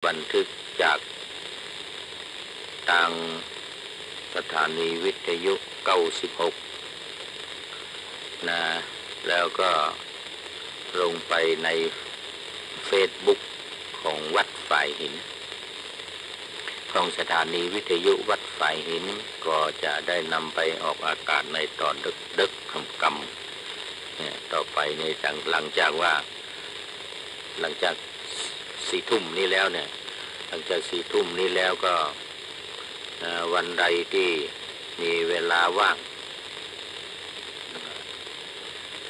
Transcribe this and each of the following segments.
บันทึกจากทางสถานีวิทยุ96นะแล้วก็ลงไปใน Facebook ของวัดฝ่ายหินของสถานีวิทยุวัดฝ่ายหินก็จะได้นำไปออกอากาศในตอนดึกๆค่ำๆเนี่ยต่อไปในหลังจาก4 ทุ่มนี้แล้วเนี่ยหลังจาก4 ทุ่มนี้แล้วก็วันใดที่มีเวลาว่าง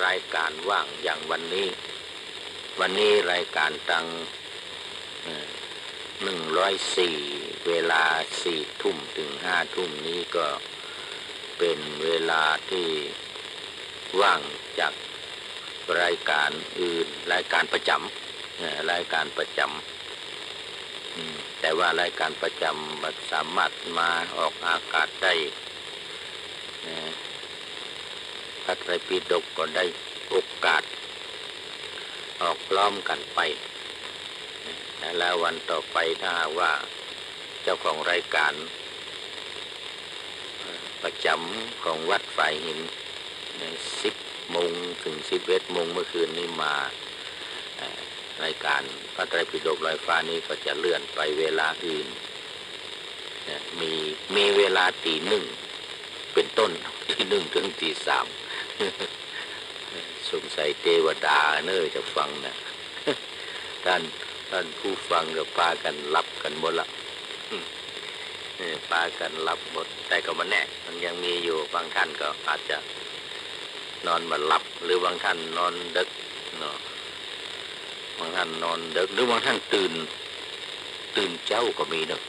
รายการว่างอย่างวันนี้รายการตัง104เวลา4 ทุ่มถึง5 ทุ่มนี้ก็เป็นเวลาที่ว่างจากรายการอื่นรายการประจำแต่ว่ารายการประจำสามารถมาออกอากาศได้พระไตรปิฎกก็ได้โอกาสออกล้อมกันไปแล้ววันต่อไปถ้าว่าเจ้าของรายการประจำของวัดฝ่ายหิน10 โมงถึง 11 โมงเมื่อคืนนี้มารายการพระไตรปิฎกลอยฟ้านี้ก็จะเลื่อนไปเวลาอื่นมีเวลาตี 1เป็นต้นตี 1ถึงตี 3สงสัยเทวดาจะฟังนะท่านผู้ฟังก็พากันหลับกันหมดละพากันหลับหมดแต่ก็มันแน่มันยังมีอยู่บางท่านก็อาจจะนอนมาหลับหรือบางท่านนอนดึกเนาะบางท่านนอนดึกหรือบางท่านตื่นเจ้าก็มีนะ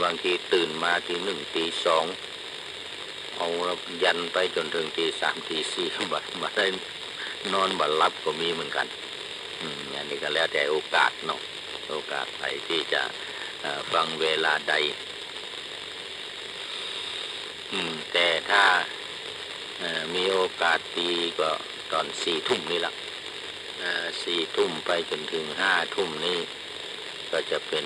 บางทีตื่นมาที 1 ตี 2เอายันไปจนถึงตี 3 ตี 4มาได้นอนมาหลับก็มีเหมือนกันอันนี้ก็แล้วแต่โอกาสเนาะโอกาสใครที่จะฟังเวลาใดแต่ถ้ามีโอกาสดีก็ตอน4 ทุ่มนี่แหละ4 ทุ่มไปจนถึง5 ทุ่มนี่ก็จะเป็น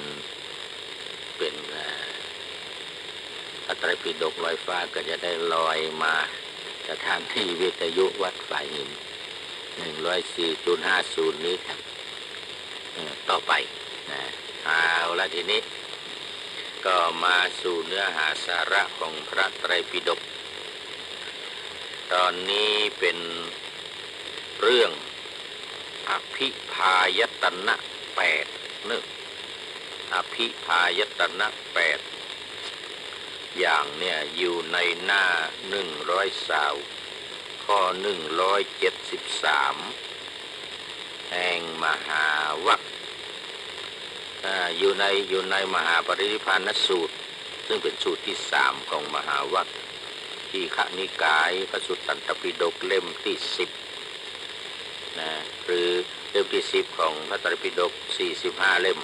พระไตรปิฎกลอยฟ้าก็จะได้ลอยมาสถานที่วิทยุวัดฝ่ายหิน104.50 นี้ต่อไปเอาละทีนี้ก็มาสู่เนื้อหาสาระของพระไตรปิฎกตอนนี้เป็นเรื่องอภิพายตนะ8อภิพายตนะ8อย่างเนี่ยอยู่ในหน้า100ข้อ173แห่งมหาวรรคอยู่ในมหาปรินิพพานสูตรซึ่งเป็นสูตรที่3ของมหาวรรคทีฆนิกายพระสุตตันตปิฎกเล่มที่10หรือเล่มที่10ของพระไตรปิฎก45 เล่ม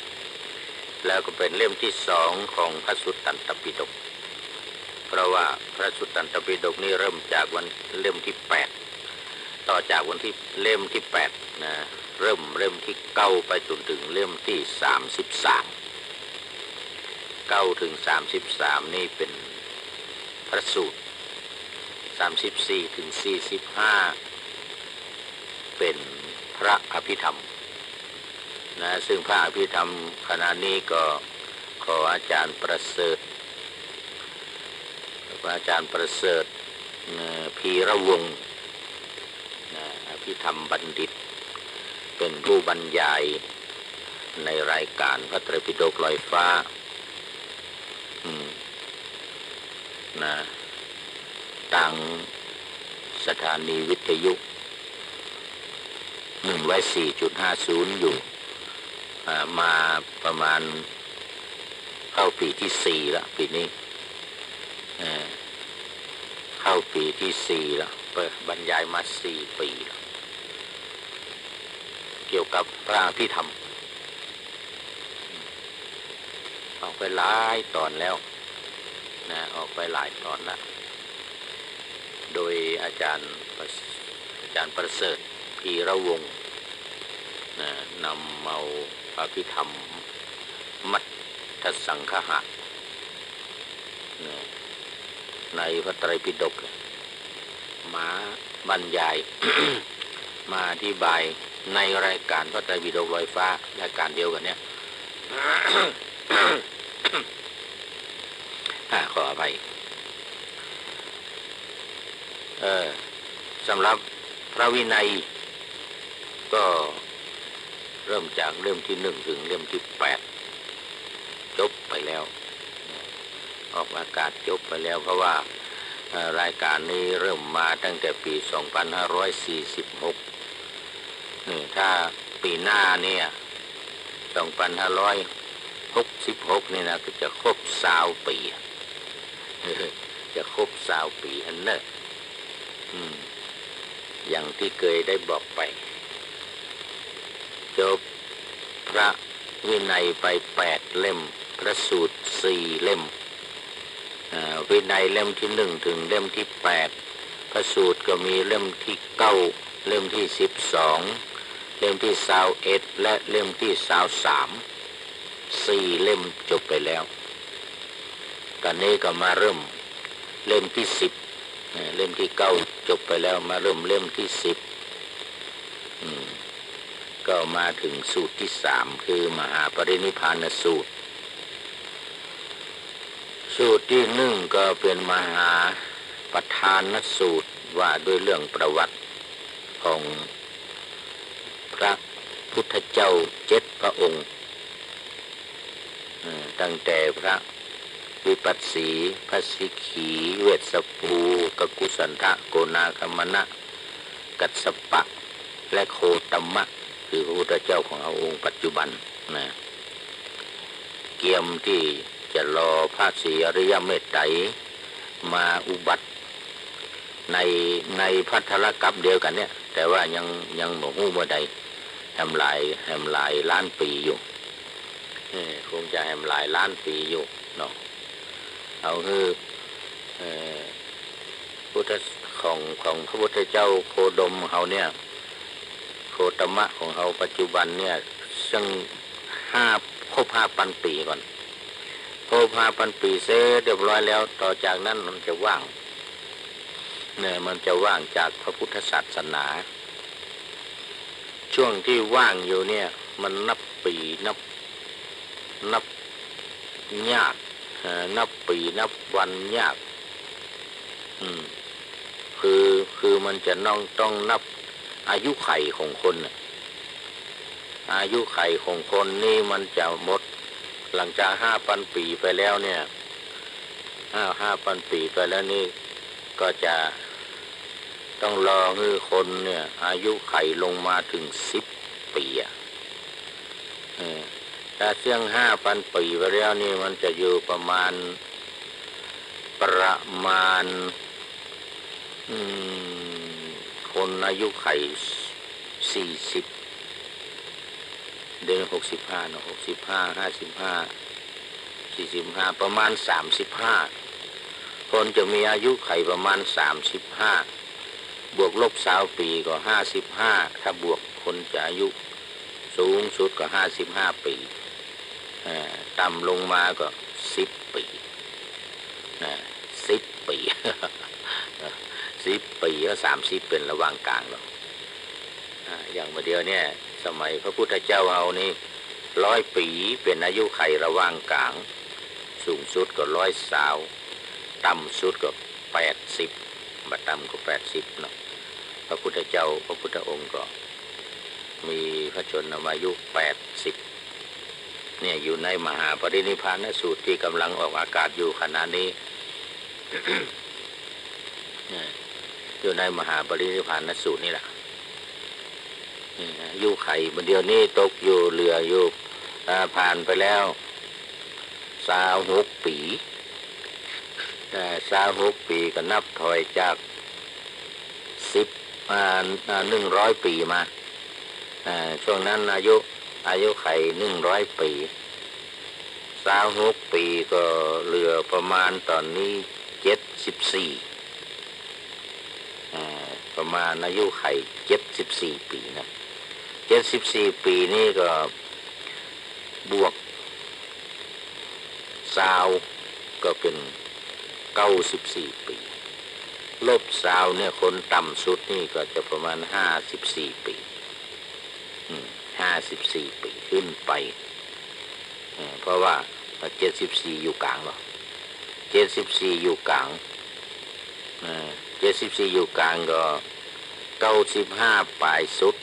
แล้วก็เป็นเล่มที่2ของพระสุตตันตปิฎกเพราะว่าพระสุตตันตปิฎกนี้เริ่มจากวันเล่มที่8ต่อจากวันที่เล่มที่8เริ่มเล่มที่9ไปจนถึงเล่มที่33 9ถึง33นี่เป็นพระสูตร34ถึง45เป็นพระอภิธรรมซึ่งพระอภิธรรมขณะนี้ก็ขออาจารย์ประเสริฐพีระวงศ์อภิธรรมบัณฑิตเป็นผู้บรรยายในรายการพระไตรปิฎกลอยฟ้าต่างสถานีวิทยุ104.50อยู่มาประมาณเข้าปีที่4แล้วปีนี้เข้าปีที่4แล้วบรรยายมา4 ปีแล้วเกี่ยวกับพระอภิธรรมออกไปหลายตอนแล้วออกไปหลายตอนแล้วโดยอาจารย์ประเสริฐพีระวงศ์นำเอาพระอภิธรรม มัตถสังคหะในพระไตรปิฎกมาบรรยาย มาอธิบายในรายการพระไตรปิฎกลอยฟ้ารายการเดียวกันเนี่ย ขออภัยสำหรับพระวินัยก็เริ่มจากเล่มที่ 1ถึงเล่มที่ 8จบไปแล้วออกอากาศจบไปแล้วเพราะว่ารายการนี้เริ่มมาตั้งแต่ปี 2546ถ้าปีหน้าเนี่ย 2566นี่นะก็จะครบ20 ปีจะครบ20 ปีอันเนอะอย่างที่เคยได้บอกไปจบพระวินัยไป8 เล่มพระสูตร4 เล่มวินัยเล่มที่ 1ถึงเล่มที่ 8พระสูตรก็มีเล่มที่ 9เล่มที่ 12เล่มที่ 21และเล่มที่ 23 4 เล่มจบไปแล้วตอนนี้ก็มาเริ่มเล่มที่ 10เล่มที่ 9จบไปแล้วมาเริ่มเล่มที่ 10ก็มาถึงสูตรที่ 3คือมหาปรินิพพานสูตรสูตรที่ 1ก็เป็นมหาประธานสูตรว่าด้วยเรื่องประวัติของพระพุทธเจ้า7 พระองค์ตั้งแต่พระวิปัสสีพระสิกขีเวสสภูกกุสันทะโกนาคมนะกัสสปะและโคตมะคือพระพุทธเจ้าของเราองค์ปัจจุบันนะเกี่ยมที่จะรอพระศรีอริยเมตไตรมาอุบัติในพัทธรกัปเดียวกันเนี่ยแต่ว่ายังบ่ฮู้บ่ได้แหมหลายล้านปีอยู่คงจะแหมหลายล้านปีอยู่เนาะเอาคือพุทธของพระพุทธเจ้าโคดมเขาเนี่ยโคตมะของเขาปัจจุบันเนี่ยซึ่งครบ 5,000 ปีก่อนครบ 5,000 ปีเสร็จเรียบร้อยแล้วต่อจากนั้นมันจะว่างเนี่ยมันจะว่างจากพระพุทธศาสนาช่วงที่ว่างอยู่เนี่ยมันนับปีนับยากนับปีนับวันยากคือมันจะต้องนับอายุไขของคนอายุไขของคนนี่มันจะหมดหลังจาก 5,000 ปีไปแล้วเนี่ย5,000 ปีไปแล้วนี่ก็จะต้องรอให้คนเนี่ยอายุไขลงมาถึง10 ปีถ้าเสี่ยง 5,000 ปีไปแล้วนี่มันจะอยู่ประมาณคนอายุไข40เดือน65เนาะ65 55 45ประมาณ35คนจะมีอายุไขประมาณ35บวกลบ20 ปีก็55ถ้าบวกคนจะอายุสูงสุดก็55 ปีต่ำลงมาก็10 ปี10 ปี10 ปีก็30เป็นระหว่างกลางหรอกอย่างเมื่อเดียวเนี่ยสมัยพระพุทธเจ้าเอานี่100 ปีเป็นอายุไขระหว่างกลางสูงสุดก็120ต่ำสุดก็80บัดต่ำก็80เนาะพระพุทธเจ้าพระพุทธองค์ก็มีพระชนมายุ80เนี่ยอยู่ในมหาปรินิพพานสูตรที่กำลังออกอากาศอยู่ขณะนี้ อยู่ในมหาปรินิพพานสูตรนี่แหละอยู่ไข่เดียวนี้ตกอยู่เหลืออยู่ผ่านไปแล้ว26 ปี26 ปีก็นับถอยจาก100 ปีมาช่วงนั้นอายุไข100 ปี26 ปีก็เหลือประมาณตอนนี้74ประมาณอายุไข74 ปีนะ74 ปีนี่ก็บวก ซาวก็เป็น94 ปีลบซาวเนี่ยคนต่ำสุดนี่ก็จะประมาณ54 ปี54 ปีขึ้นไปเพราะว่า74อยู่กลางเนาะ74อยู่กลาง74อยู่กลางก็95ปลายสุด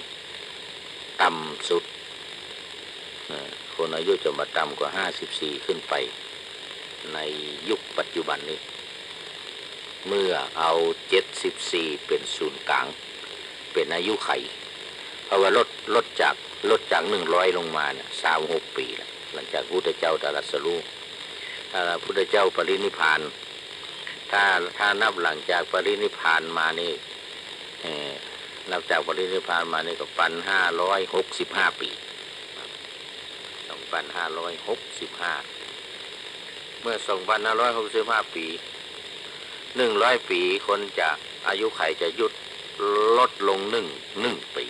54ต่ำสุดคนอายุจะมาต่ำกว่า54ขึ้นไปในยุคปัจจุบันนี้เมื่อเอา74เป็นศูนย์กลางเป็นอายุไขเพราะว่าลดจาก100ลงมาเนี่ย26 ปีแล้วหลังจากพุทธเจ้าตรัสรู้ถ้าพุทธเจ้าปรินิพพานถ้านับหลังจากปรินิพพานมานี่นับจากปรินิพพานมานี่ก็1,565 ปี2,565เมื่อ2,565 ปี100 ปีคนจะอายุไขจะหยุดลดลง1 ปี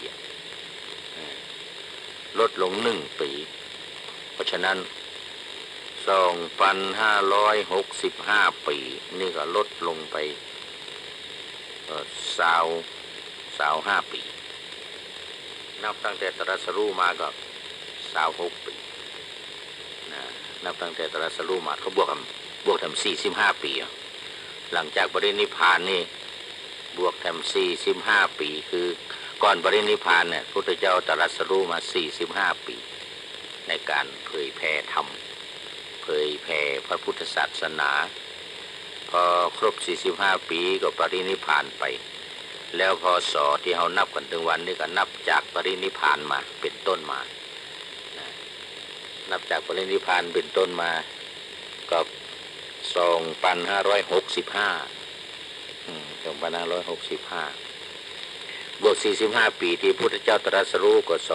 ลดลง1 ปีเพราะฉะนั้น2,565 ปีนี่ก็ลดลงไป25 ปีนับตั้งแต่ตรัสรู้มาก็26 ปีนับตั้งแต่ตรัสรู้มาเขาบวกทำ45 ปีหลังจากปรินิพพานนี่บวกทำ45 ปีคือก่อนปรินิพพานเนี่ยพุทธเจ้าตรัสรู้มา45 ปีในการเผยแผ่ธรรมเผยแผ่พระพุทธศาสนาพอครบ45 ปีก็ปรินิพพานไปแล้วพศที่เรานับกันถึงวันนี้ก็นับจากปรินิพพานมาเป็นต้นมานับจากปรินิพพานเป็นต้นมาก็2,565บวก45 ปีที่พุทธเจ้าตรัสรู้ก็2,600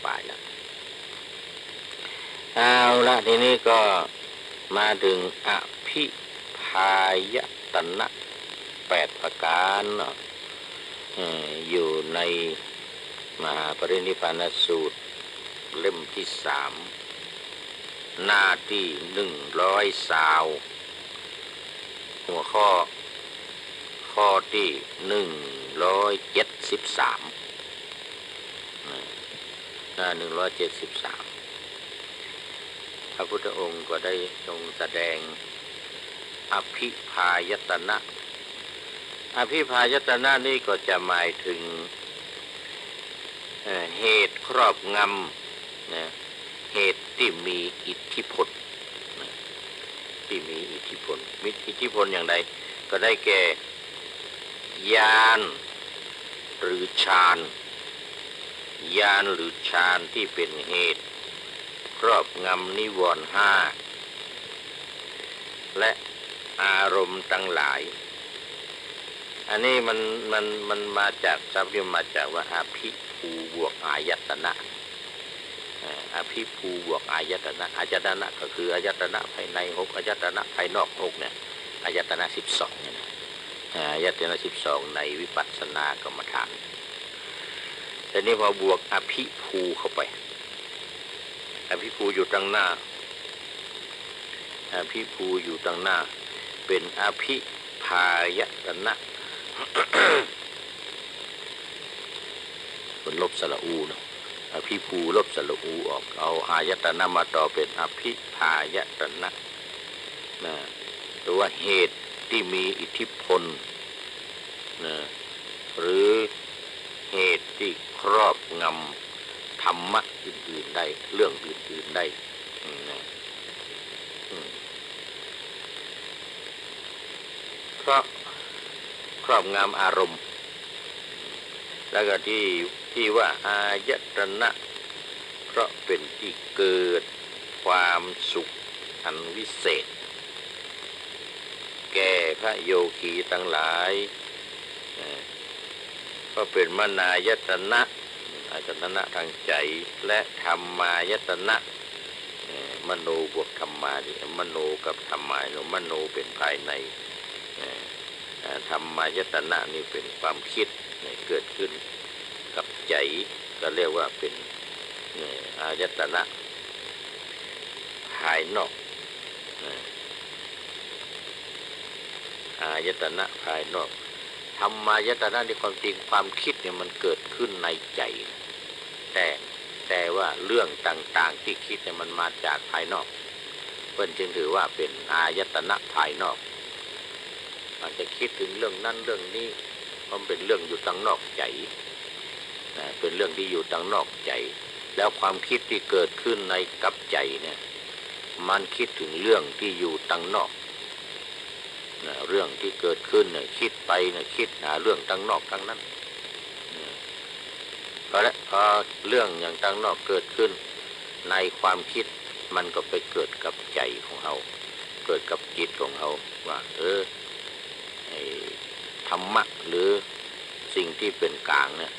ปลายแล้วเอาละทีนี้ก็มาถึงอภิพายตนะ8 ประการอยู่ในมหาปรินิพพานสูตรเล่มที่3หน้าที่100หัวข้อที่173หน้า173พระพุทธองค์ก็ได้ทรงแสดงอภิพายตนะอภิพายตนะนี่ก็จะหมายถึงเหตุครอบงำเหตุที่มีอิทธิพลที่มีอิทธิพลมีอิทธิพลอย่างไรก็ได้แก่ญาณหรือฌานญาณหรือฌานที่เป็นเหตุครอบงำนิวรณ์5และอารมณ์ทั้งหลายอันนี้มันมาจากศัพท์ที่มาจากว่าอภิภูบวกอายตนะอภิภูบวกอายตนะอายตนะก็คืออายตนะภายใน6อายตนะภายนอก6เนี่ยอายตนะ12เนี่ยนะอายตนะ12ในวิปัสสนากรรมฐานแต่นี่พอบวกอภิภูเข้าไปอภิภูอยู่ตรงหน้าอภิภูอยู่ตรงหน้าเป็นอภิพายตนะเป็นลบสระอูเนาะอภิภูลบสระอูออกเอาอายตนะมาต่อเป็นอภิพายตนะตัวเหตุที่มีอิทธิพลหรือเหตุที่ครอบงำธรรมะอื่นๆได้เรื่องอื่นๆได้เพราะครอบงำอารมณ์แล้วก็ที่ว่าอายตนะเพราะเป็นที่เกิดความสุขอันวิเศษแก่พระโยคีทั้งหลายก็เป็นมนายตนะอายตนะทางใจและธรรมายตนะมโนบวกธรรมาดิมโนกับธรรมายมโนเป็นภายในธรรมายตนะนี่เป็นความคิดเกิดขึ้น กับใจก็เรียกว่าเป็นอายตนะภายนอกอายตนะภายนอกธรรมายตนะในความจริงความคิดเนี่ยมันเกิดขึ้นในใจแต่ว่าเรื่องต่างๆที่คิดเนี่ยมันมาจากภายนอกเพิ่นจึงถือว่าเป็นอายตนะภายนอกอาจจะคิดถึงเรื่องนั้นเรื่องนี้มันเป็นเรื่องอยู่ตั้งนอกใจเป็นเรื่องที่อยู่ตั้งนอกใจแล้วความคิดที่เกิดขึ้นในกับใจเนี่ยมันคิดถึงเรื่องที่อยู่ตั้งนอกเรื่องที่เกิดขึ้นเนี่ยคิดไปเนี่ยคิดหาเรื่องตั้งนอกทั้งนั้นพอเรื่องอย่างตั้งนอกเกิดขึ้นในความคิดมันก็ไปเกิดกับใจของเราเกิดกับจิตของเราว่าธรรมะหรือสิ่งที่เป็นกลางเนี่ย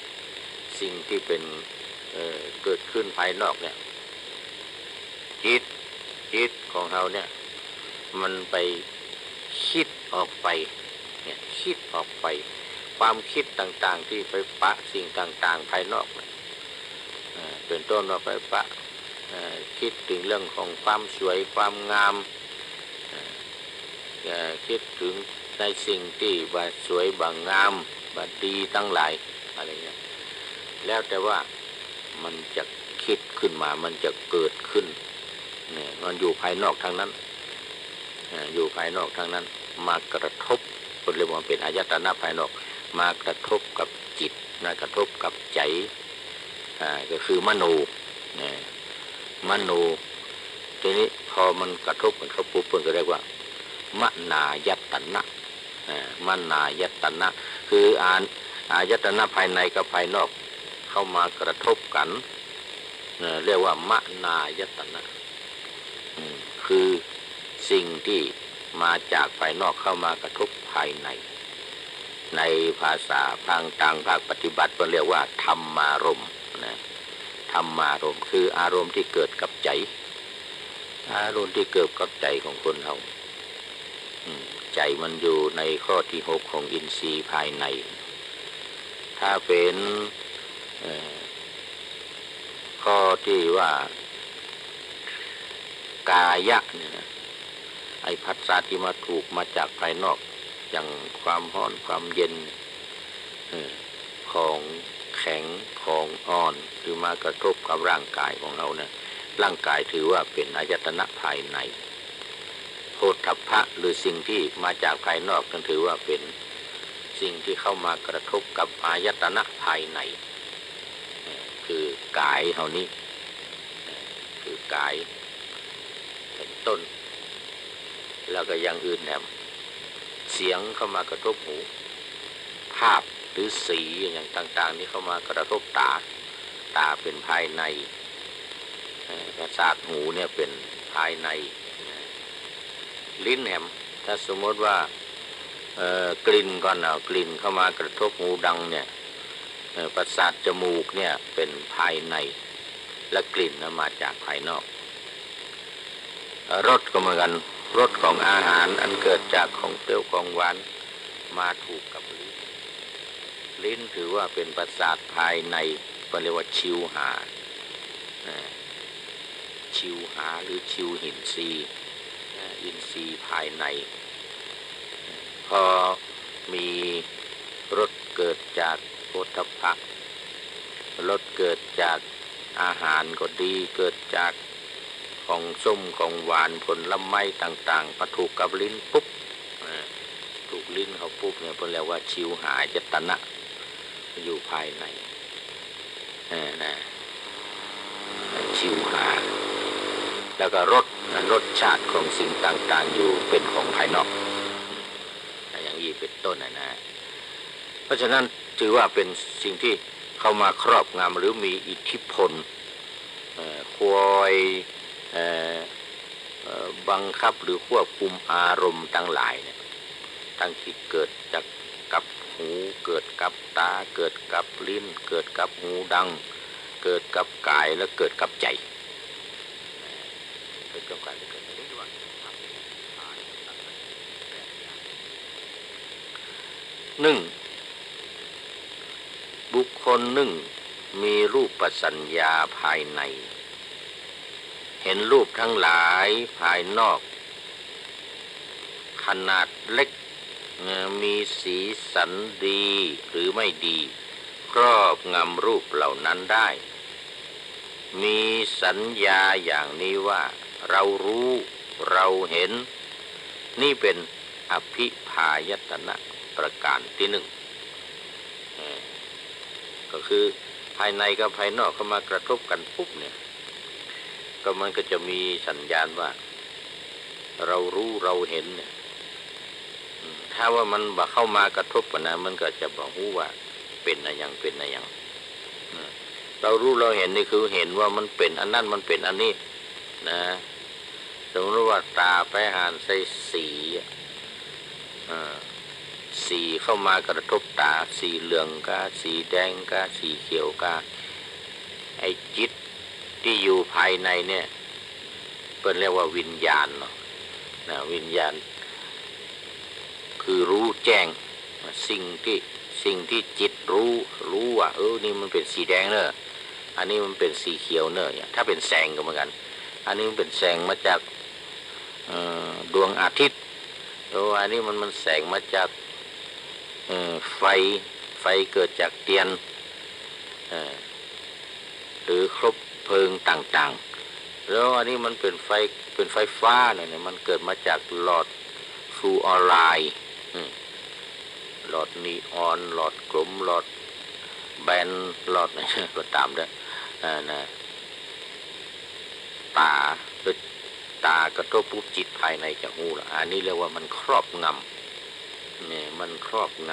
สิ่งที่เป็นเกิดขึ้นภายนอกเนี่ยจิตของเราเนี่ยมันไปคิดออกไปเนี่ยคิดออกไปความคิดต่างๆที่ไปปะสิ่งต่างๆภายนอกเป็นต้นว่าไปปะคิดถึงเรื่องของความสวยความงามคิดถึงในสิ่งที่ว่าสวยบางงามบางดีทั้งหลายอะไรเงี้ยแล้วแต่ว่ามันจะคิดขึ้นมามันจะเกิดขึ้นเนี่ยมันอยู่ภายนอกทางนั้นอยู่ภายนอกทางนั้นมากระทบเรียกว่าเป็นอายตนะภายนอกมากระทบกับจิตกระทบกับใจก็คือมโนมโนทีนี้พอมันกระทบกันเขาปุ๊บก็เรียกว่ามนายตนะมนายตนะคืออายตนะภายในกับภายนอกเข้ามากระทบกันเรียกว่ามนายตนะคือสิ่งที่มาจากภายนอกเข้ามากระทบภายในในภาษาทางภาคปฏิบัติก็เรียกว่าธรรมารมณ์ธรรมารมณ์คืออารมณ์ที่เกิดกับใจอารมณ์ที่เกิดกับใจของคนเราใจมันอยู่ในข้อที่6ของอินทรีย์ภายในถ้าเป็นข้อที่ว่ากายะเนี่ยนะไอ้ผัสสะที่มาถูกมาจากภายนอกอย่างความร้อนความเย็นของแข็งของอ่อนหรือมากระทบกับร่างกายของเราเนี่ยร่างกายถือว่าเป็นอายตนะภายในโผฏฐัพพะหรือสิ่งที่มาจากภายนอกนั้นถือว่าเป็นสิ่งที่เข้ามากระทบกับอายตนะภายในคือกายเท่านี้คือกายเป็นต้นแล้วก็อย่างอื่นแถมเสียงเข้ามากระทบหูภาพหรือสีอย่างต่างๆนี่เข้ามากระทบตาเป็นภายในประสาทหูเนี่ยเป็นภายในลิ้นแหมถ้าสมมติว่ากลิ่นก่อนเอากลิ่นเข้ามากระทบหูดังเนี่ยประสาทจมูกเนี่ยเป็นภายในและกลิ่นนั้นมาจากภายนอกรสก็เหมือนกันรสของอาหารอันเกิดจากของเปรี้ยวของหวานมาถูกกับลิ้นถือว่าเป็นประสาทภายในก็เรียกว่าชิวหาหรือชิวหินทรีย์อินทรีย์ภายในพอมีรสเกิดจากโผฏฐัพพะรสเกิดจากอาหารก็ดีเกิดจากของส้มของหวานผลไม้ต่างๆพอถูกกับลิ้นปุ๊บถูกลิ้นเขาปุ๊บเนี่ยเรียกว่าชิวหายตนะอยู่ภายในชิวหาแล้วก็รสชาติของสิ่งต่างๆอยู่เป็นของภายนอกอย่างนี้เป็นต้นนะเพราะฉะนั้นถือว่าเป็นสิ่งที่เข้ามาครอบงำหรือมีอิทธิพลคอยบังคับหรือควบคุมอารมณ์ทั้งหลายเนี่ยทั้งที่เกิดจากกับหูเกิดกับตาเกิดกับลิ้นเกิดกับหูดังเกิดกับกายและเกิดกับใจเกิดกับกายและเกิดกับใจด้วยหนึ่ง บุคคลหนึ่งมีรูปสัญญาภายในเห็นรูปทั้งหลายภายนอกขนาดเล็กมีสีสันดีหรือไม่ดีครอบงำรูปเหล่านั้นได้มีสัญญาอย่างนี้ว่าเรารู้เราเห็นนี่เป็นอภิพายตนะประการที่หนึ่งก็คือภายในกับภายนอกเข้ามากระทบกันปุ๊บเนี่ยก็มันก็จะมีสัญญาณว่าเรารู้เราเห็นเนี่ยถ้าว่ามันเข้ามากระทบกันนะมันก็จะบอกว่าเป็นอะไรอย่างเป็นอะไรอย่างเรารู้เราเห็นนี่คือเห็นว่ามันเป็นอันนั้นมันเป็นอันนี้นะสมมติว่าตาไปหานใส่สีสีเข้ามากระทบตาสีเหลืองก็สีแดงก็สีเขียวก็ไอ้จิตที่อยู่ภายในเนี่ยเป็นเรียกว่าวิญญาณเนาะนะวิญญาณคือรู้แจ้งสิ่งที่จิตรู้ว่านี่มันเป็นสีแดงเนอะอันนี้มันเป็นสีเขียวเนอะถ้าเป็นแสงก็เหมือนกันอันนี้มันเป็นแสงมาจากดวงอาทิตย์อันนี้มันแสงมาจากไฟเกิดจากเทียนหรือครบเพลิงต่างๆแล้วอันนี้มันเป็นไฟฟ้าเนี่ยมันเกิดมาจากหลอดฟลูออไรด์หลอดนีออนหลอดกลมหลอดแบนหลอดอะไรก็ตามด้วยนะตากระทบปุ๊บจิตภายในจะหูละอันนี้เรียกว่ามันครอบงำเนี่ยมันครอบง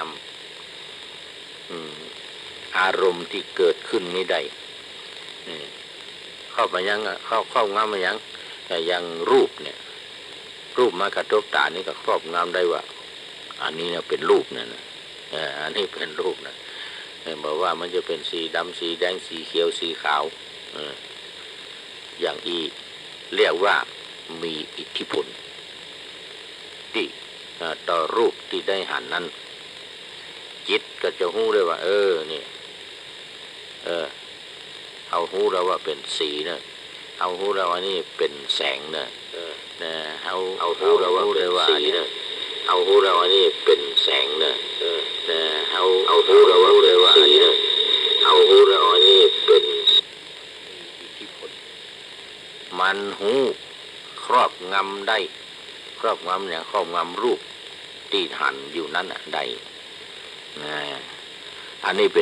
ำอารมณ์ที่เกิดขึ้นนี้ได้ครอบมายังครอบงำมายังแต่ยังรูปเนี่ยรูปมากระทบตานี่ก็ครอบงำได้ว่าอันนี้เนี่ยเป็นรูปเนี่ยนะอันนี้เป็นรูปนะบอกว่ามันจะเป็นสีดำสีแดงสีเขียวสีขาวอย่างที่เรียกว่ามีอิทธิพลที่ต่อรูปที่ได้หันนั้นจิตก็จะหู้เลยว่านี่เอาหู้แล้วว่าเป็นสีเนี่ยเอาหู้แล้วว่านี่เป็นแสงเนี่ยเอาหู้แล้วว่าเป็นสีเนี่ยเอาหู้แล้วว่านี่เป็นแสงเนี่ยเอาหู้แล้วว่าสีเนี่ยเอาหู้แล้วว่านี่เป็นอิทธิพลมันหูครอบงำได้ครอบงำอย่างครอบงำรูปที่หันอยู่นั้นได้อันนี้เ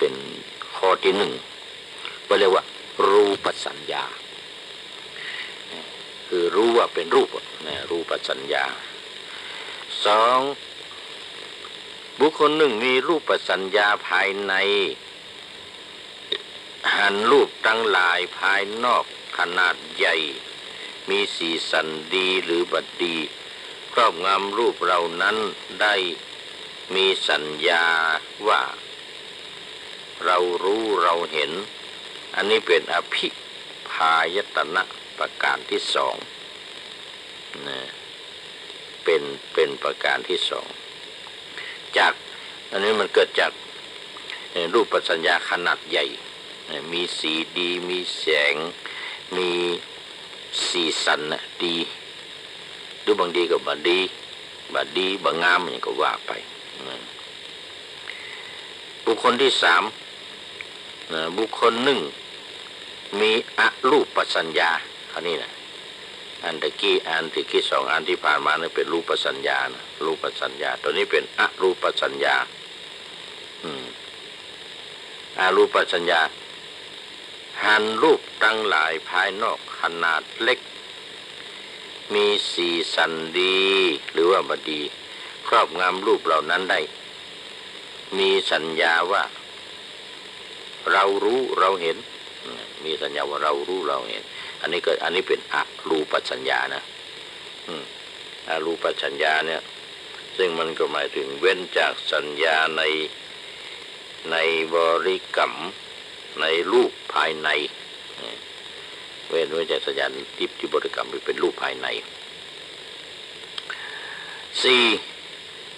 ป็นข้อที่หนึ่งก็เรียกว่ารูปสัญญาคือรู้ว่าเป็นรูปรูปสัญญาสองบุคคลหนึ่งมีรูปสัญญาภายในหันรูปทั้งหลายภายนอกขนาดใหญ่มีสีสันดีหรือบัดดีครอบงำรูปเหล่านั้นได้มีสัญญาว่าเรารู้เราเห็นอันนี้เป็นอภิพายตนะประการที่สองเป็นประการที่สองจากอันนี้มันเกิดจากรูปสัญญาขนาดใหญ่มีสีดีมีแสงมีสีสันดีหรือบางทีก็บางงามอย่างก็ว่าไปบุคคลที่สามบุคคลหนึ่งมีอรูปสัญญาอันนี้นะอันตะกี้สองอันที่ผ่านมาเนี่ยเป็นรูปสัญญานะรูปสัญญาตัวนี้เป็นอรูปสัญญาอรูปสัญญาหันรูปทั้งหลายภายนอกขนาดเล็กมีสีสันดีหรือว่าบดีครอบงำรูปเหล่านั้นได้มีสัญญาว่าเรารู้เราเห็นมีสัญญาว่าเรารู้เราเห็นอันนี้เป็นอรูปสัญญานะอรูปสัญญาเนี่ยซึ่งมันก็หมายถึงเว้นจากสัญญาในบริกรรมในรูปภายในเว้นไว้จากสัญญาที่บริกรรมไปเป็นรูปภายใน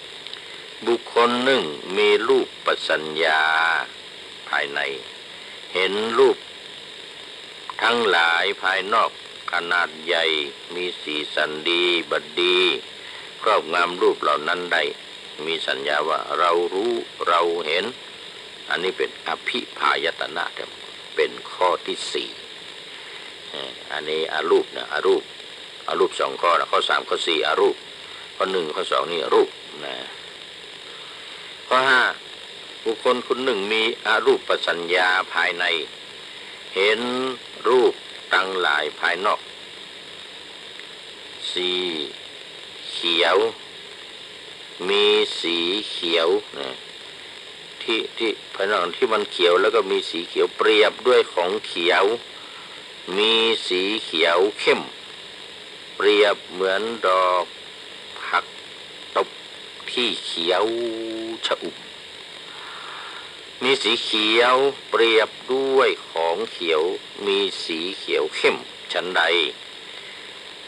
4. บุคคลหนึ่งมีรูปปัสัญญาภายในเห็นรูปทั้งหลายภายนอกขนาดใหญ่มีสีสันดีบัดดีครอบงำรูปเหล่านั้นได้มีสัญญาว่าเรารู้เราเห็นอันนี้เป็นอภิพายตนะเป็นข้อที่สี่อันนี้อรูปนะอรูปสองข้อนะข้อสามข้อสี่อรูปข้อหนึ่งข้อสองนี่รูปนะข้อห้าบุคคลคนหนึ่งมีอรูปสัญญาภายในเห็นรูปตั้งหลายภายนอกสีเขียวมีสีเขียวนะที่ภายนอกที่มันเขียวแล้วก็มีสีเขียวเปรียบด้วยของเขียวมีสีเขียวเข้มเปรียบเหมือนดอกผักตบที่เขียวชอุ่มมีสีเขียวเปรียบด้วยของเขียวมีสีเขียวเข้มฉันใด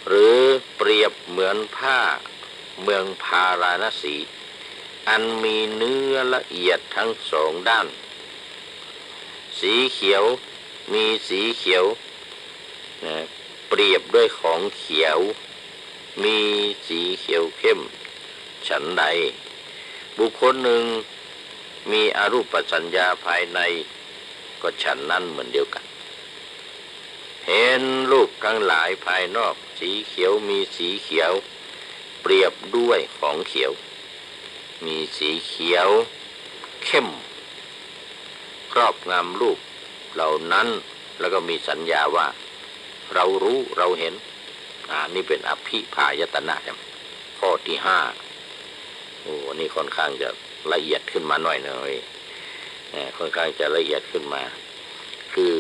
หรือเปรียบเหมือนผ้าเมืองพาราณสีอันมีเนื้อละเอียดทั้งสองด้านสีเขียวมีสีเขียวนะเปรียบด้วยของเขียวมีสีเขียวเข้มฉันใดบุคคลหนึ่งมีอรูปสัญญาภายในก็ฉันนั้นเหมือนเดียวกันเห็นรูปทั้งหลายภายนอกสีเขียวมีสีเขียวเปรียบด้วยของเขียวมีสีเขียวเข้มครอบงำรูปเหล่านั้นแล้วก็มีสัญญาว่าเรารู้เราเห็นนี่เป็นอภิพายตนะข้อที่ห้านี่ค่อนข้างจะละเอียดขึ้นมาหน่อยค่อนข้างจะละเอียดขึ้นมาคือ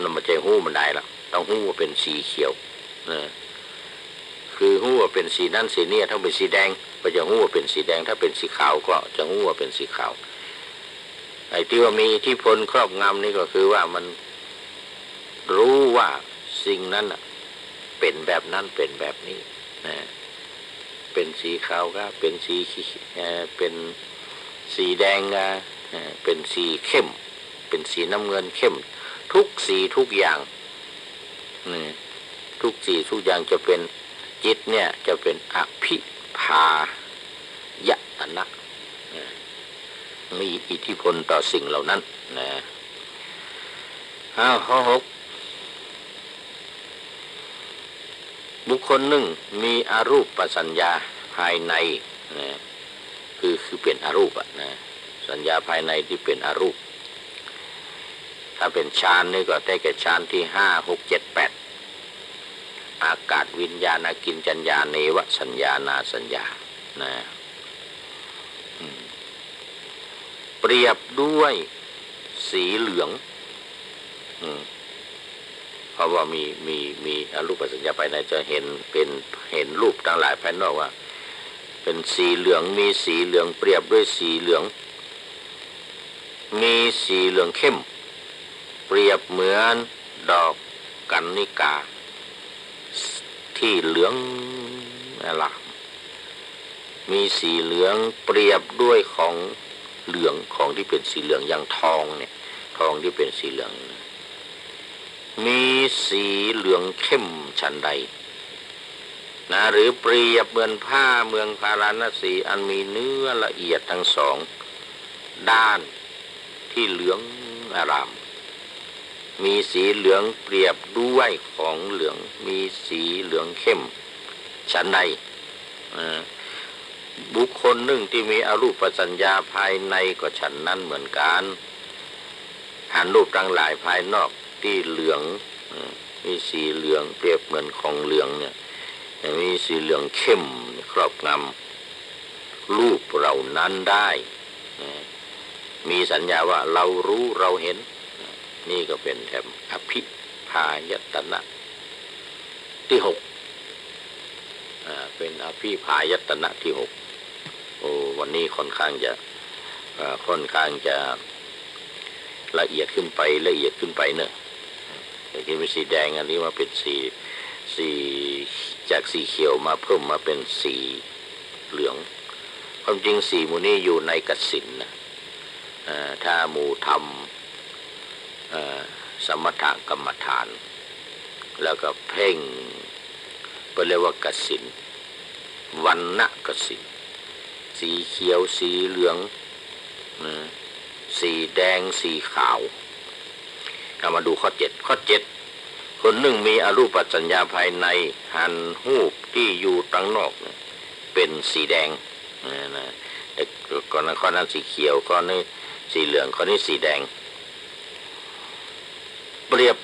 มันไม่ใช่หู้มันได้หรอกต้องหู้ว่าเป็นสีเขียวคือหู้ว่าเป็นสีนั่นสีนี้ถ้าเป็นสีแดงก็จะหู้ว่าเป็นสีแดงถ้าเป็นสีขาวก็จะหู้ว่าเป็นสีขาวไอ้ที่ว่ามีอิทธิพลครอบงำนี่ก็คือว่ามันรู้ว่าสิ่งนั้นเป็นแบบนั้นเป็นแบบนี้เป็นสีขาวก็เป็นสีเป็นสีแดงก็เป็นสีเข้มเป็นสีน้ำเงินเข้มทุกสีทุกอย่างทุกสีทุกอย่างจะเป็นจิตเนี่ยจะเป็นอภิพายตนะมีอิทธิพลต่อสิ่งเหล่านั้นนะข้อหกบุคคลหนึ่งมีอรูปสัญญาภายในนะคือเป็นอรูปนะสัญญาภายในที่เป็นอรูปถ้าเป็นฌานนี่ก็ได้แก่ฌานที่ห้าหกเจ็ดแปดอากาศวิญญาณกินจัญญาเนวสัญญานาสัญญานะเปรียบด้วยสีเหลืองเพราะว่ามีอรูปสัญญาภายในจะเห็นรูปทั้งหลายภายนอกว่าเป็นสีเหลืองมีสีเหลืองเปรียบด้วยสีเหลืองมีสีเหลืองเข้มเปรียบเหมือนดอกกันนิกาที่เหลืองอลามมีสีเหลืองเปรียบด้วยของเหลืองของที่เป็นสีเหลืองอย่างทองเนี่ยทองที่เป็นสีเหลืองมีสีเหลืองเข้มฉันใดนะหรือเปรียบเหมือนผ้าเมืองพาราณสีอันมีเนื้อละเอียดทั้งสองด้านที่เหลืองอารามมีสีเหลืองเปรียบด้วยของเหลืองมีสีเหลืองเข้มฉันใดบุคคลหนึ่งที่มีอรูปสัญญาภายในก็ฉันนั้นเหมือนกันหันรูปทั้งหลายภายนอกที่เหลืองมีสีเหลืองเปรียบเหมือนของเหลืองเนี่ยมีสีเหลืองเข้มครอบงำรูปเหล่านั้นได้มีสัญญาว่าเรารู้เราเห็นนี่ก็เป็นแถมอภิพายตนะที่หกเป็นอภิพายตนะที่หกวันนี้ค่อนข้างจะละเอียดขึ้นไปเนอะแต่ที่เป็นสีแดงอันนี้มาเป็นสีจากสีเขียวมาเพิ่มมาเป็นสีเหลือง ความจริงสี่หมู่นี้อยู่ในกสิณนะถ้าหมู่ทำสมถกรรมฐานแล้วก็เพ่งไปเรียกว่ากสิณวรรณกสิณสีเขียวสีเหลืองสีแดงสีขาวเอามาดูข้อ7คนหนึ่งมีอรูปสัญญาภายในหันหูปที่อยู่ตั้งนอกเป็นสีแดงนะก่อนนั้นข้อนั้นสีเขียวข้อนี้สีเหลืองข้อนี้สีแดงเปรียบ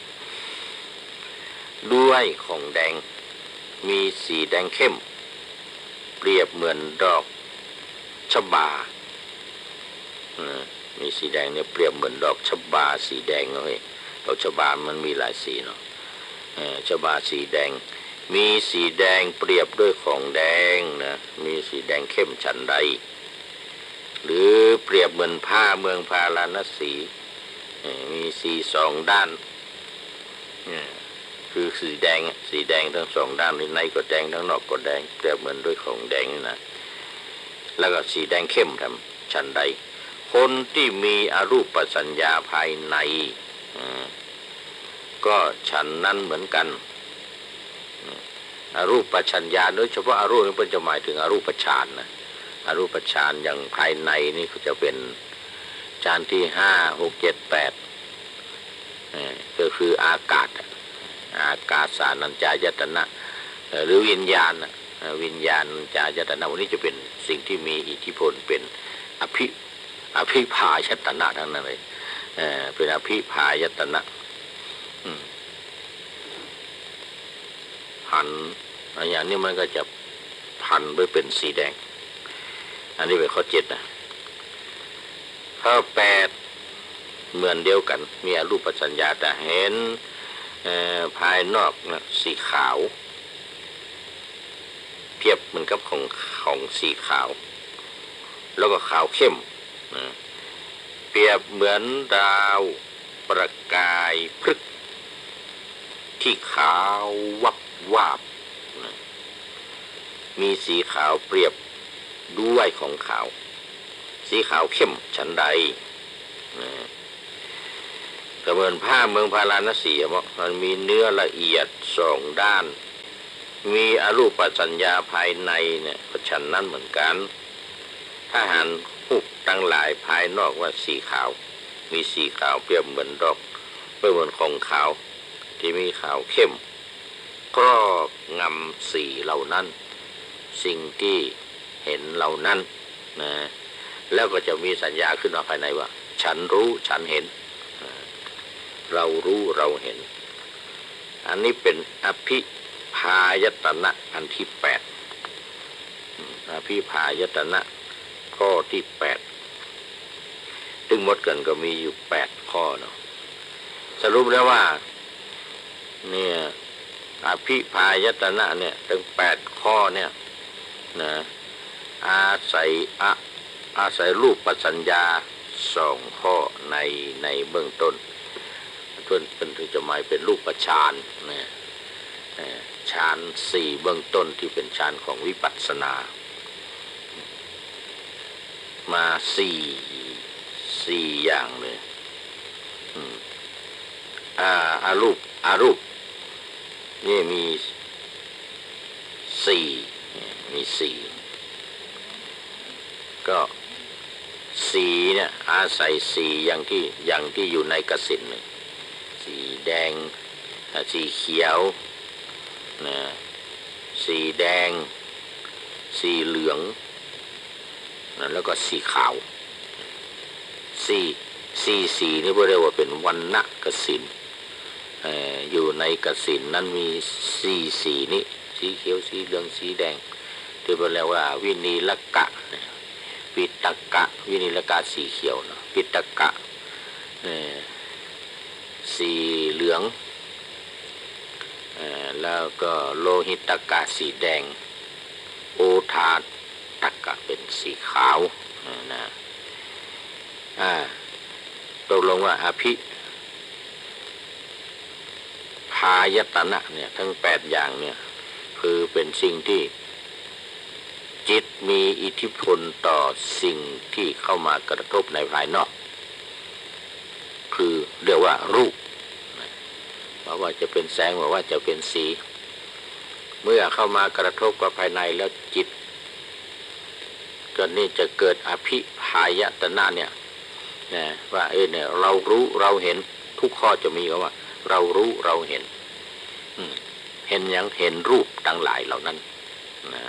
ด้วยของแดงมีสีแดงเข้มเปรียบเหมือนดอกชบามีสีแดงเนี่ยเปรียบเหมือนดอกชบาสีแดงเลยดอกชบามันมีหลายสีเนาะชบาสีแดงมีสีแดงเปรียบด้วยของแดงนะมีสีแดงเข้มฉันใดหรือเปรียบเหมือนผ้าเมืองพาราณสีมีสีสองด้านคือสีแดงทั้งสองด้านในก็แดงทั้งนอกก็แดงเปรียบเหมือนด้วยของแดงนะแล้วก็สีแดงเข้มทำฉันใดคนที่มีอรูปสัญญาภายในก็ฉันนั้นเหมือนกันอรูปสัญญาโดยเฉพาะอรูปนี่เป็นจะหมายถึงอรูปฌานนะอรูปฌานอย่างภายในนี่ก็จะเป็นฌานที่5 6 7 8ก็คืออากาศสานัญจายตนะหรือวิญญาณจายตนะวันนี้จะเป็นสิ่งที่มีอิทธิพลเป็นอภิพายตนะทั้งนั้นเลยเป็นอภิพายตนะพันอย่างนี้มันก็จะพันไปเป็นสีแดงอันนี้เป็นข้อ7นะข้อ8เหมือนเดียวกันมีอรูปสัญญาแต่เห็นภายนอกนะสีขาวเทียบเหมือนกับของสีขาวแล้วก็ขาวเข้มเปรียบเหมือนดาวประกายพฤกษ์ที่ขาววับวาบมีสีขาวเปรียบด้วยของขาวสีขาวเข้มฉันใดก็เหมือนผ้าเมืองพาราณสีมันมีเนื้อละเอียด2ด้านมีอรูปสัญญาภายในเนี่ยก็ฉันนั้นเหมือนกันถ้าหันหุบตั้งหลายภายนอกว่าสีขาวมีสีขาวเปรียบเหมือนดอกเปรียบเหมือนของขาวที่มีขาวเข้มครอบงำสีเหล่านั้นสิ่งที่เห็นเหล่านั้นนะแล้วก็จะมีสัญญาขึ้นมาภายในว่าฉันรู้ฉันเห็นเรารู้เราเห็นอันนี้เป็นอภิพายตนะอันที่8อภิพายตนะข้อที่8ซึ่งหมดกันก็มีอยู่8ข้อเนาะสรุปแล้วว่าเนี่ยอภิพายตนะเนี่ยถึง8ข้อเนี่ยนะอาศัยรูปสัญญา2ข้อในเบื้องต้นเป็นถึงจะหมายเป็นรูปฌานนะฌาน4เบื้องต้นที่เป็นฌานของวิปัสสนามา4อย่างเลยอารูปนี่มี4ก็สีเนี่ยอาศัยสีอย่างที่อยู่ในกสิณสีแดงสีเขียวนะสีแดงสีเหลืองนะแล้วก็สีขาวสีนี่เรียกว่าเป็นวรรณกสิณอยู่ในกสิณนั้นมีสีนี้สีเขียวสีเหลืองสีแดงที่เรียกว่าวินีลกะปิตกะวินิลกะสีเขียวนะปิตกะสีเหลืองแล้วก็โลหิตกะสีแดงโอทาตกะเป็นสีขาวนะตกลงว่าอภิพายตนะเนี่ยทั้ง8อย่างเนี่ยคือเป็นสิ่งที่จิต มีอิทธิพลต่อสิ่งที่เข้ามากระทบในภายนอกคือเรียกว่ารูปว่าจะเป็นแสงว่าจะเป็นสีเมื่อเข้ามากระทบกับภายในแล้วจิตก็นี่จะเกิดอภิพายตนะเนี่ยนะว่าเนี่ยเรารู้เราเห็นทุกข้อจะมีคำว่าเรารู้เราเห็นเห็นอย่างเห็นรูปทั้งหลายเหล่านั้นนะ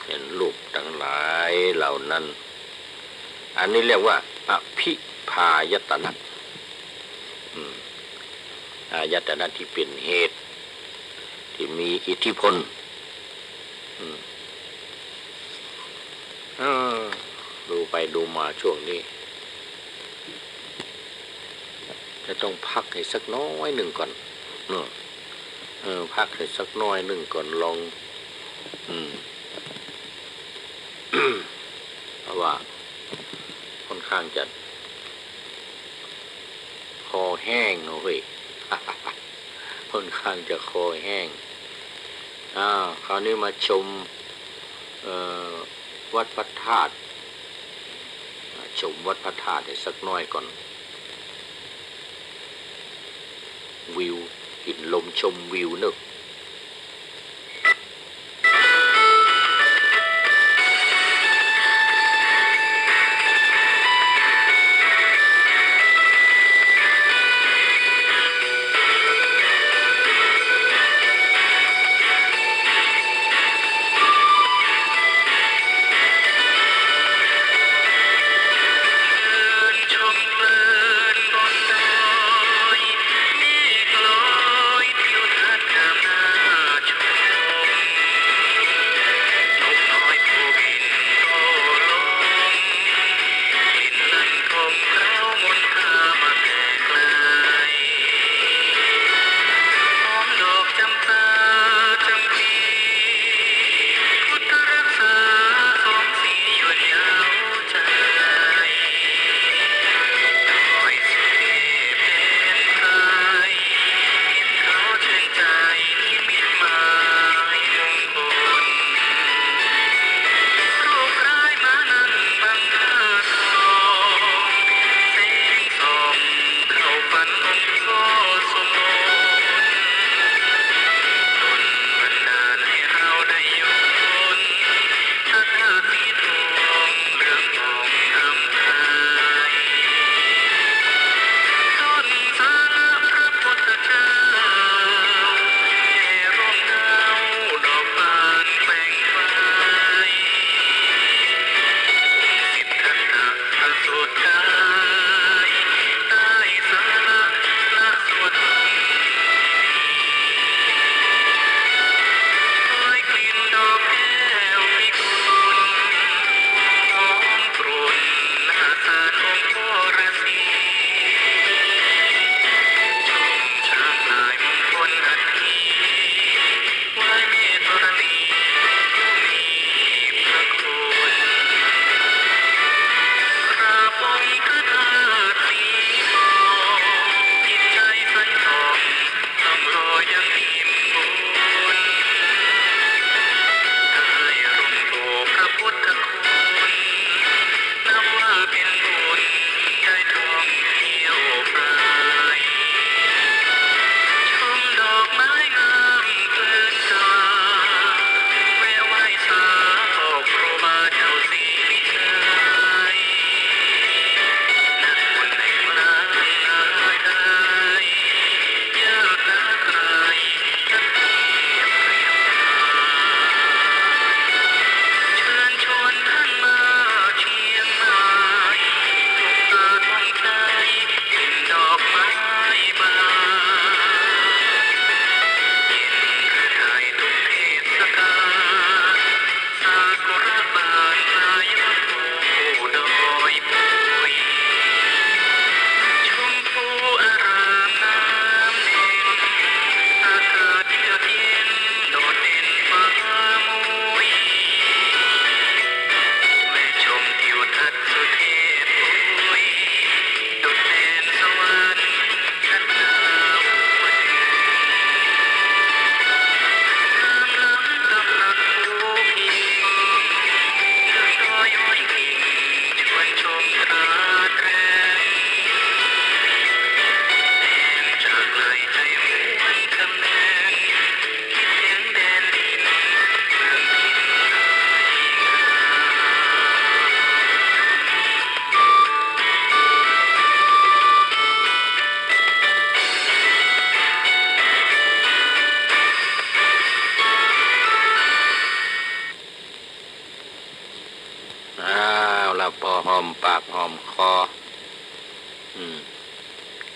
เห็นรูปทั้งหลายเหล่านั้นอันนี้เรียกว่าอภิพายตนะอายตนะที่เป็นเหตุที่มีอิทธิพลดูไปดูมาช่วงนี้จะต้องพักให้สักน้อยหนึ่งก่อนพักให้สักน้อยหนึ่งก่อนลองเพราะว่าค่อนข้างจะคอแห้งเว้ยค่อนข้างจะคอแห้งคราวนี้มาชมวัดพระธาตุชมวัดพระธาตุให้สักน้อยก่อนวิวกินลมชมวิวนึก หอมปากหอมคอ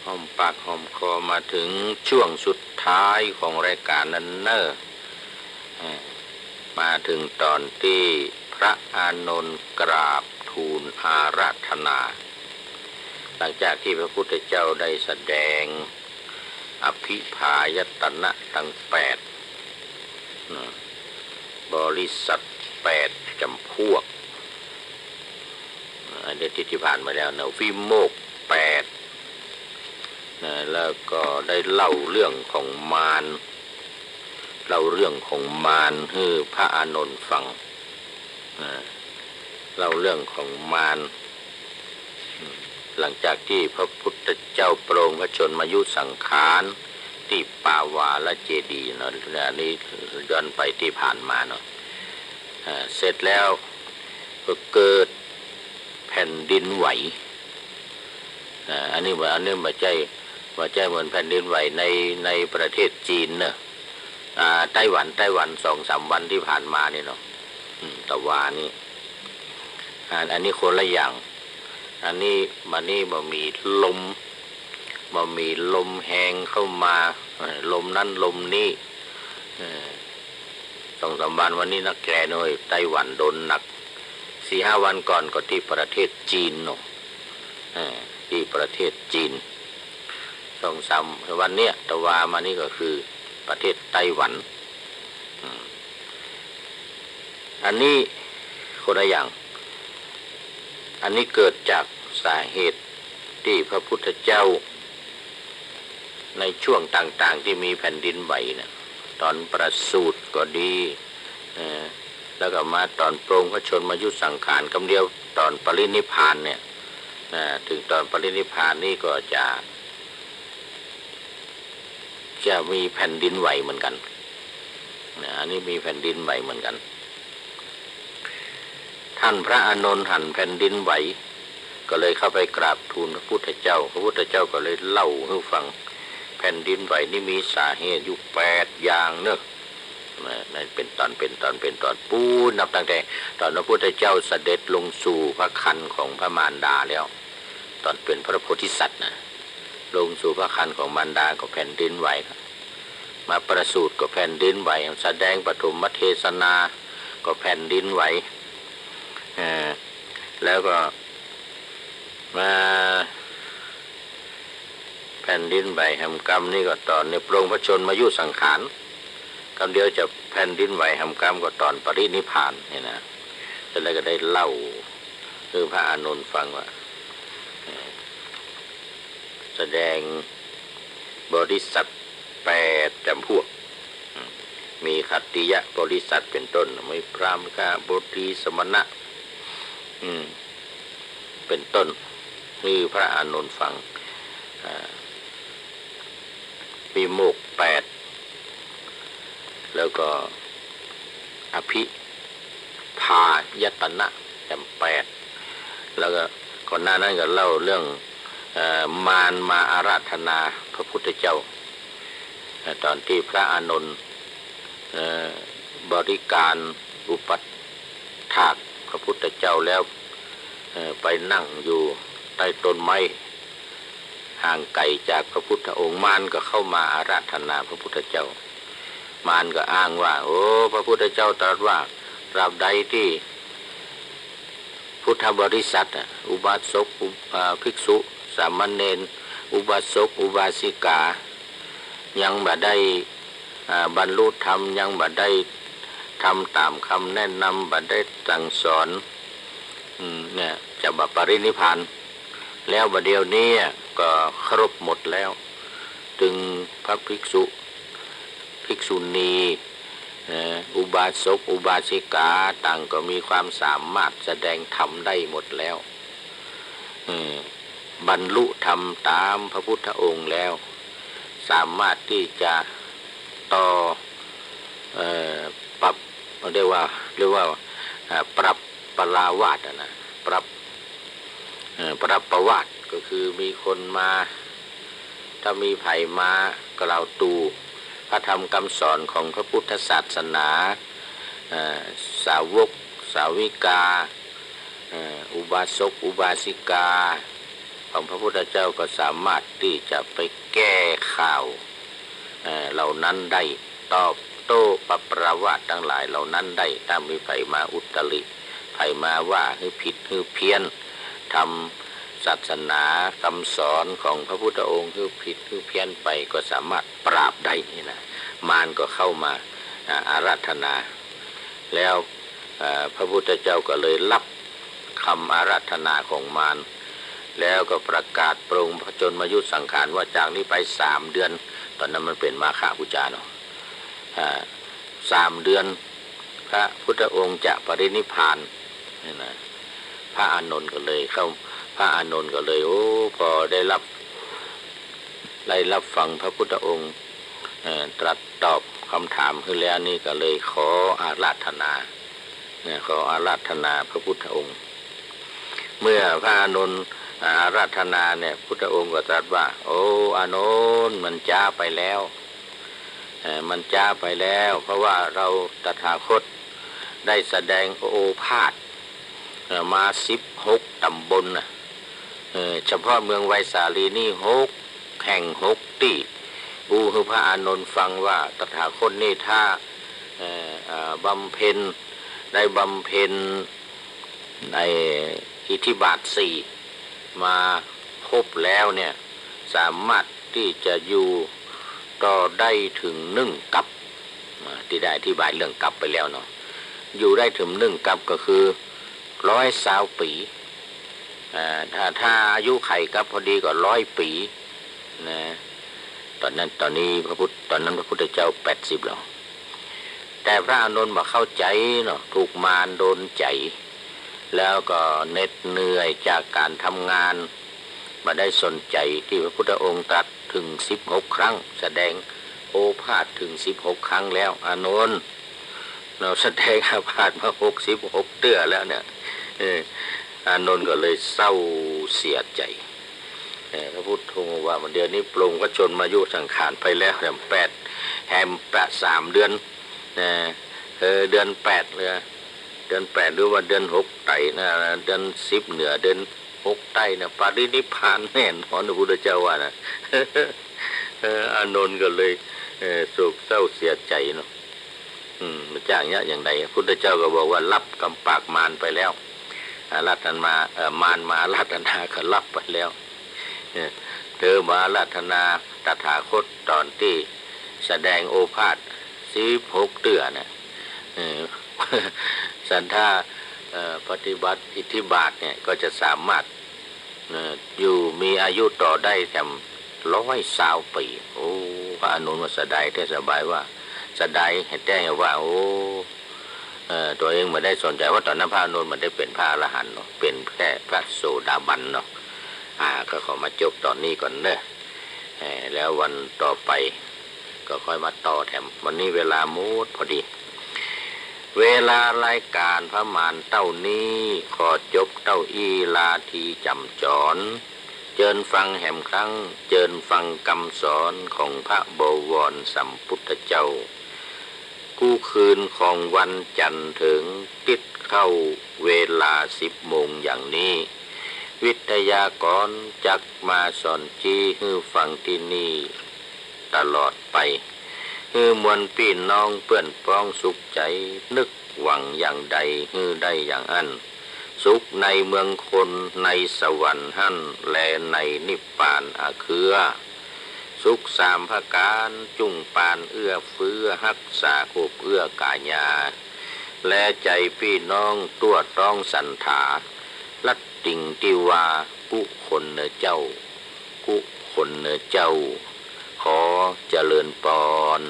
หอมปากหอมคอมาถึงช่วงสุดท้ายของรายการนั้นเนอะมาถึงตอนที่พระอานนท์กราบทูลอาราธนาหลังจากที่พระพุทธเจ้าได้แสดงอภิพายตนะทั้ง8บริษัท8จำพวกอันนี้ที่ผ่านมาแล้วนะวิโมกข์8แล้วก็ได้เล่าเรื่องของมารให้พระอานนท์ฟังเล่าเรื่องของมารหลังจากที่พระพุทธเจ้าโปรงพระชนมายุสังขารที่ปาวาลเจดีย์เนาะนี่ย้อนไปที่ผ่านมาเนาะเสร็จแล้วก็เกิดแผ่นดินไหวอันนี้ไม่ใช่เหมือนแผ่นดินไหวในประเทศจีนเนาะไต้หวัน 2-3 วันที่ผ่านมานี่เนาะแต่ว่านี่อันนี้คนละอย่างอันนี้มันมีลมแหงเข้ามาลมนั้นลมนี้2-3 วันนี้นักแก่หน่อยไต้หวันโดนหนัก 4-5 วันก่อนก็ที่ประเทศจีนเนาะที่ประเทศจีน2-3 วันเนี้ยแต่ว่ามานี่ก็คือประเทศไต้หวันอันนี้คนละอย่างอันนี้เกิดจากสาเหตุที่พระพุทธเจ้าในช่วงต่างๆที่มีแผ่นดินไหวนะตอนประสูติก็ดีแล้วก็มาตอนโปรงพระชนมายุสังขารคำเดียวตอนปรินิพพานเนี่ยถึงตอนปรินิพพานนี่ก็จะมีแผ่นดินไหวเหมือนกันอันนี้มีแผ่นดินไหวเหมือนกันท่านพระอานนท์หันแผ่นดินไหวก็เลยเข้าไปกราบทูลพระพุทธเจ้าก็เลยเล่าให้ฟังแผ่นดินไหวนี่มีสาเหตุอยู่8อย่างเนอะเป็นตอนปูนับตั้งแต่ตอนพระพุทธเจ้าเสด็จลงสู่พระครรภ์ของพระมารดาแล้วตอนเป็นพระโพธิสัตว์นะลงสู่พระครรภ์ของมารดาก็แผ่นดินไหวมาประสูติก็แผ่นดินไหวแสดงปฐมเทศนาก็แผ่นดินไหวแล้วก็มาแผ่นดินไหวแห่งกรรมนี่ก็ตอนในโปรงพระชนมายุสังขารคำเดียวจะแผ่นดินไหวแห่งกรรมก็ตอนปรินิพพานนี่นะแล้วก็ได้เล่าคือพระอานนท์ฟังว่าแสดงบริษัท8จำพวกมีขัตติยะบริษัทเป็นต้นมีพรามกาบดีสมณะเป็นต้นนี่พระอานนท์ฟังมีโมกข์8แล้วก็อภิพายตนะจำ8แล้วก็ก่อนหน้านั้นก็เล่าเรื่องมารมาอาราธนาพระพุทธเจ้าตอนที่พระอานนท์บริการอุปัฏฐากพระพุทธเจ้าแล้วไปนั่งอยู่ใต้ต้นไม้ห่างไกลจากพระพุทธองค์มารก็เข้ามาอาราธนาพระพุทธเจ้ามารก็อ้างว่าโอ้พระพุทธเจ้าตรัสว่าตราบใดที่พุทธบริษัทอุบาสกภิกษุสามเณรอุบาสกอุบาสิกายังบ่ได้บรรลุธรรมยังบ่ได้ทำตามคำแนะนำบ่ได้สั่งสอนเนี่ยจะบปรินิพพานแล้วบัดเดี๋ยวนี้ก็ครบหมดแล้วถึงพระภิกษุณีอุบาสกอุบาสิกาต่างก็มีความสามารถแสดงธรรมได้หมดแล้วบรรลุธรรมตามพระพุทธองค์แล้วสามารถที่จะต่อปรับเรียกว่าปรับปราวาสนะปรับประวัติก็คือมีคนมาถ้ามีไผ่มากล่าวตูพระธรรมคำสอนของพระพุทธศาสนาสาวกสาวิกา อุบาสกอุบาสิกาของพระพุทธเจ้าก็สามารถที่จะไปแก้ข่าวเหล่านั้นได้ตอบโต้ปประวัติทั้งหลายเหล่านั้นได้ถ้ามีไผมาอุตริไผมาว่าให้ผิดให้เพี้ยนทำศาสนาคำสอนของพระพุทธองค์ให้ผิดให้เพี้ยนไปก็สามารถปราบได้นี่นะมารก็เข้ามาอาราธนาแล้วพระพุทธเจ้าก็เลยรับคำอาราธนาของมารแล้วก็ประกาศปรงพระชนมายุสังขารว่าจากนี้ไป3 เดือนตอนนั้นมันเป็นมาฆบูชาเนาะ3 เดือนพระพุทธองค์จะปรินิพพานนี่นะพระอานนท์ก็เลยเข้าพระอานนท์ก็เลยพอได้รับฟังพระพุทธองค์ตรัสตอบคำถามขึ้นแล้วนี่ก็เลยขออาราธนาขออาราธนาพระพุทธองค์เมื่อพระอานนท์อาราธนาเนี่ยพุทธองค์ก็ตรัสว่าโอ้อานนท์มันจ้าไปแล้วมันจ้าไปแล้วเพราะว่าเราตถาคตได้แสดงโอภาสมา16 ตำบลนะเฉพาะเมืองไวสาลีนี่6 แห่ง 6 ที่คือพระอานนท์ฟังว่าตถาคตนี่ถ้าบำเพ็ญได้บำเพ็ญในอิทธิบาท4มาครบแล้วเนี่ยสามารถที่จะอยู่ต่อได้ถึง1 กัปที่ได้อธิบายเรื่องกัปไปแล้วเนาะอยู่ได้ถึง1 กัปก็คือ120 ปีถ้าอายุไขกัปพอดีก็100 ปีนะตอนนี้พระพุทธเจ้า80แล้วแต่พระอานนท์มาเข้าใจเนาะถูกมารโดนใจแล้วก็เหน็ดเหนื่อยจากการทำงานมาได้สนใจที่พระพุทธองค์ตรัสถึง16 ครั้งแสดงโอภาสถึง16 ครั้งแล้วอานนท์เราแสดงโอภาสมา66 เตื้อแล้วเนี่ยอานนท์ก็เลยเศร้าเสียใจพระพุทธองค์ว่าเดี๋ยวนี้ปรงพระชนมายุสังขารไปแล้วแฮม3 เดือนเดือน8เลยเดือน8หรือว่าเดือน6ไต่นะเดือน10เหนือเดือน6ใต้นะปรินิพพานแน่นอนพระพุทธเจ้าว่านะอานนท์ก็เลยโศกเศร้าเสียใจเนาะมันจากเนี้ยอย่างไรพระพุทธเจ้าก็บอกว่ารับกำปากมารไปแล้วอาราธนามารมาอาราธนาก็รับไปแล้วเธอมาอาราธนาตถาคตตอนที่แสดงโอภาส16 เตื้อนะสันท่าปฏิบัติอิทธิบาทเนี่ยก็จะสามารถอยู่มีอายุต่อได้แถม120 ปีโอ้พระอานนท์ว่าสดายแท้สบายว่าสดายให้แจ้งว่าโอ้ตัวเองไม่ได้สนใจว่าตอนนั้นพระอานนท์มันได้เป็นพระอรหันต์เนาะเป็นแค่พระโสดาบันเนาะก็ขอมาจบตอนนี้ก่อนเนอะแล้ววันต่อไปก็ค่อยมาต่อแถมวันนี้เวลามูดพอดีเวลารายการพระมารเต้านี้ขอจบเต้าอี้ลาทีจำจรเจิญฟังแห่มครั้งเจิญฟังคำสอนของพระบวรสัมพุทธเจ้ากู้คืนของวันจันทร์ถึงติดเข้าเวลา10 โมงอย่างนี้วิทยากรจักมาสอนจี้ให้ฟังที่นี่ตลอดไปฮือมวลพี่น้องเพื่อนพ้องสุขใจนึกหวังอย่างใดฮือได้อย่างอันสุขในเมืองคนในสวรรค์หั่นแลในนิพพานอาเครือสุข3 ประการจุ่งปานเอื้อเฟื้อรักษาขบเอื้อกาญาและใจพี่น้องตัวต้องสันถาลัดติ่งติวากุคนเนเจ้ากุคนเนเจ้าขอเจริญปอน